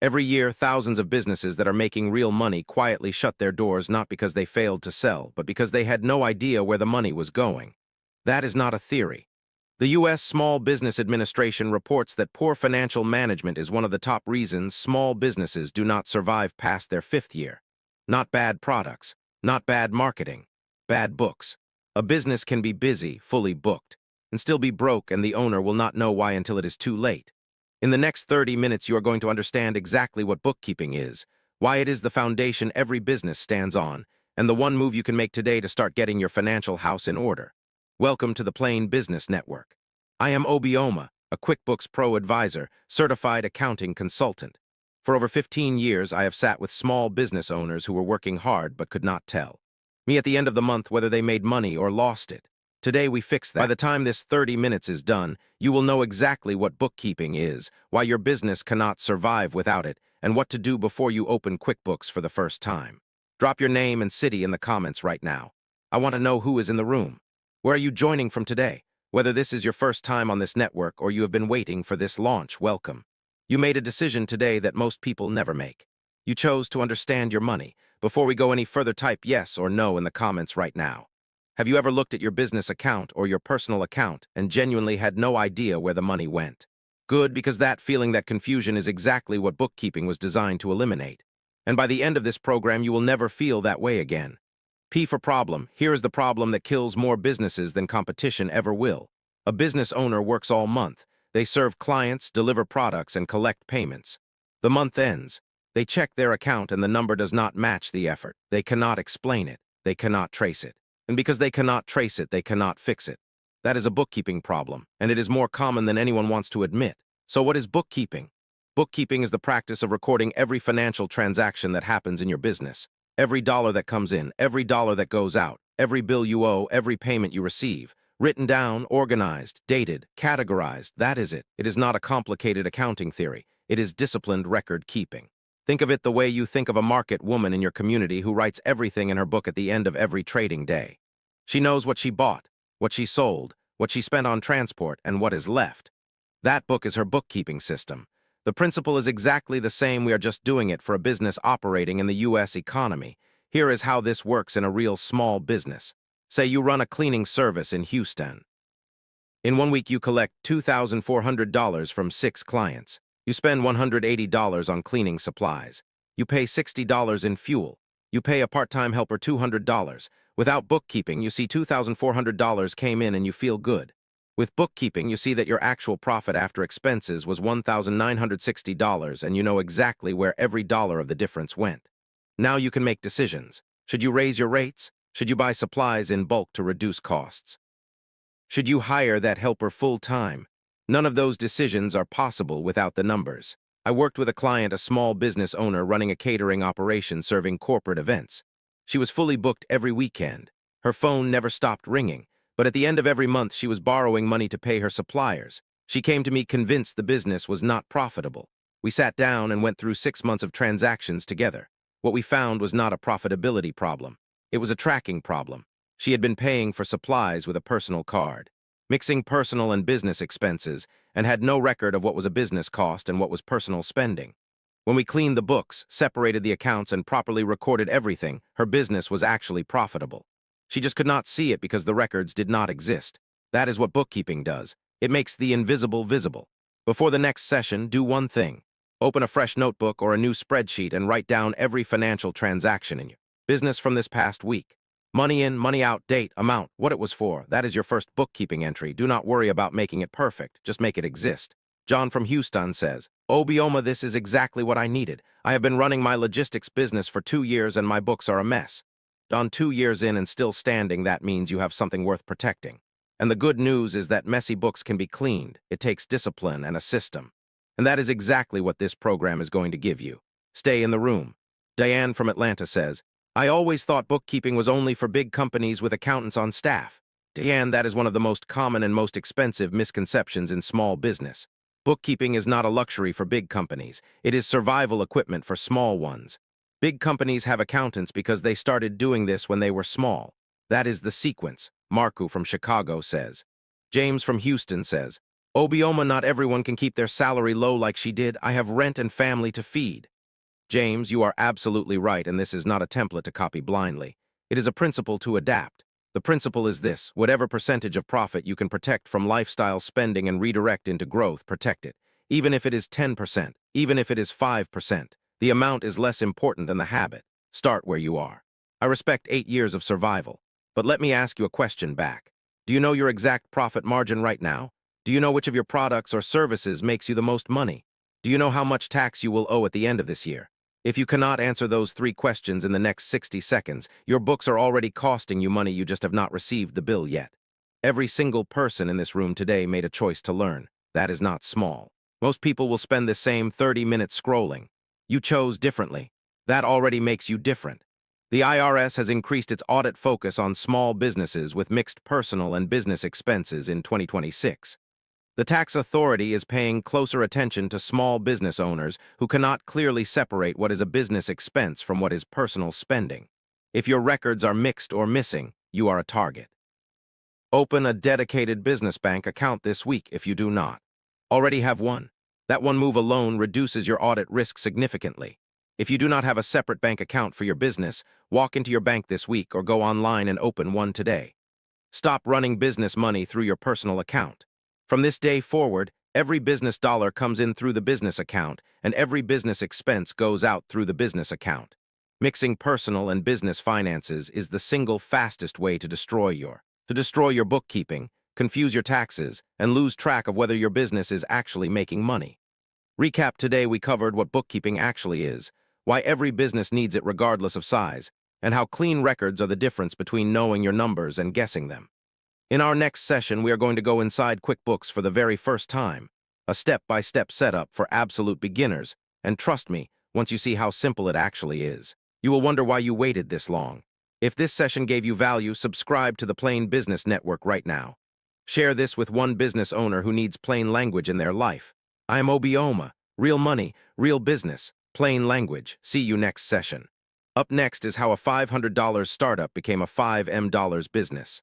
Every year, thousands of businesses that are making real money quietly shut their doors not because they failed to sell, but because they had no idea where the money was going. That is not a theory. The U.S. Small Business Administration reports that poor financial management is one of the top reasons small businesses do not survive past their fifth year. Not bad products, not bad marketing, bad books. A business can be busy, fully booked, and still be broke, and the owner will not know why until it is too late. In the next 30 minutes, you are going to understand exactly what bookkeeping is, why it is the foundation every business stands on, and the one move you can make today to start getting your financial house in order. Welcome to the Plain Business Network. I am Obioma, a QuickBooks ProAdvisor, certified accounting consultant. For over 15 years, I have sat with small business owners who were working hard but could not tell me at the end of the month whether they made money or lost it. Today we fix that. By the time this 30 minutes is done, you will know exactly what bookkeeping is, why your business cannot survive without it, and what to do before you open QuickBooks for the first time. Drop your name and city in the comments right now. I want to know who is in the room. Where are you joining from today? Whether this is your first time on this network or you have been waiting for this launch, welcome. You made a decision today that most people never make. You chose to understand your money. Before we go any further, type yes or no in the comments right now. Have you ever looked at your business account or your personal account and genuinely had no idea where the money went? Good, because that feeling, that confusion, is exactly what bookkeeping was designed to eliminate. And by the end of this program, you will never feel that way again. P for problem. Here is the problem that kills more businesses than competition ever will. A business owner works all month. They serve clients, deliver products, and collect payments. The month ends. They check their account and the number does not match the effort. They cannot explain it. They cannot trace it. And because they cannot trace it, they cannot fix it. That is a bookkeeping problem, and it is more common than anyone wants to admit. So what is bookkeeping? Bookkeeping is the practice of recording every financial transaction that happens in your business. Every dollar that comes in, every dollar that goes out, every bill you owe, every payment you receive. Written down, organized, dated, categorized. That is it. It is not a complicated accounting theory. It is disciplined record keeping. Think of it the way you think of a market woman in your community who writes everything in her book at the end of every trading day. She knows what she bought, what she sold, what she spent on transport, and what is left. That book is her bookkeeping system. The principle is exactly the same. We are just doing it for a business operating in the U.S. economy. Here is how this works in a real small business. Say you run a cleaning service in Houston. In 1 week, you collect $2,400 from 6 clients. You spend $180 on cleaning supplies. You pay $60 in fuel. You pay a part-time helper $200. Without bookkeeping, you see $2,400 came in and you feel good. With bookkeeping, you see that your actual profit after expenses was $1,960 and you know exactly where every dollar of the difference went. Now you can make decisions. Should you raise your rates? Should you buy supplies in bulk to reduce costs? Should you hire that helper full-time? None of those decisions are possible without the numbers. I worked with a client, a small business owner running a catering operation serving corporate events. She was fully booked every weekend. Her phone never stopped ringing, but at the end of every month she was borrowing money to pay her suppliers. She came to me convinced the business was not profitable. We sat down and went through 6 months of transactions together. What we found was not a profitability problem. It was a tracking problem. She had been paying for supplies with a personal card, mixing personal and business expenses, and had no record of what was a business cost and what was personal spending. When we cleaned the books, separated the accounts, and properly recorded everything, her business was actually profitable. She just could not see it because the records did not exist. That is what bookkeeping does. It makes the invisible visible. Before the next session, do one thing. Open a fresh notebook or a new spreadsheet and write down every financial transaction in your business from this past week. Money in, money out, date, amount, what it was for. That is your first bookkeeping entry. Do not worry about making it perfect. Just make it exist. John from Houston says, Obioma, this is exactly what I needed. I have been running my logistics business for 2 years and my books are a mess. Don, 2 years in and still standing, that means you have something worth protecting. And the good news is that messy books can be cleaned. It takes discipline and a system. And that is exactly what this program is going to give you. Stay in the room. Diane from Atlanta says, I always thought bookkeeping was only for big companies with accountants on staff. Diane, that is one of the most common and most expensive misconceptions in small business. Bookkeeping is not a luxury for big companies. It is survival equipment for small ones. Big companies have accountants because they started doing this when they were small. That is the sequence, Marku from Chicago says. James from Houston says, Obioma, not everyone can keep their salary low like she did. I have rent and family to feed. James, you are absolutely right, and this is not a template to copy blindly. It is a principle to adapt. The principle is this: whatever percentage of profit you can protect from lifestyle spending and redirect into growth, protect it. Even if it is 10%, even if it is 5%, the amount is less important than the habit. Start where you are. I respect 8 years of survival, but let me ask you a question back. Do you know your exact profit margin right now? Do you know which of your products or services makes you the most money? Do you know how much tax you will owe at the end of this year? If you cannot answer those 3 questions in the next 60 seconds, your books are already costing you money, you just have not received the bill yet. Every single person in this room today made a choice to learn. That is not small. Most people will spend the same 30 minutes scrolling. You chose differently. That already makes you different. The IRS has increased its audit focus on small businesses with mixed personal and business expenses in 2026. The tax authority is paying closer attention to small business owners who cannot clearly separate what is a business expense from what is personal spending. If your records are mixed or missing, you are a target. Open a dedicated business bank account this week if you do not already have one. That one move alone reduces your audit risk significantly. If you do not have a separate bank account for your business, walk into your bank this week or go online and open one today. Stop running business money through your personal account. From this day forward, every business dollar comes in through the business account, and every business expense goes out through the business account. Mixing personal and business finances is the single fastest way to destroy your bookkeeping, confuse your taxes, and lose track of whether your business is actually making money. Recap: today we covered what bookkeeping actually is, why every business needs it regardless of size, and how clean records are the difference between knowing your numbers and guessing them. In our next session, we are going to go inside QuickBooks for the very first time, a step-by-step setup for absolute beginners, and trust me, once you see how simple it actually is, you will wonder why you waited this long. If this session gave you value, subscribe to the Plain Business Network right now. Share this with one business owner who needs plain language in their life. I am Obioma. Real money, real business, plain language. See you next session. Up next is how a $500 startup became a $5M business.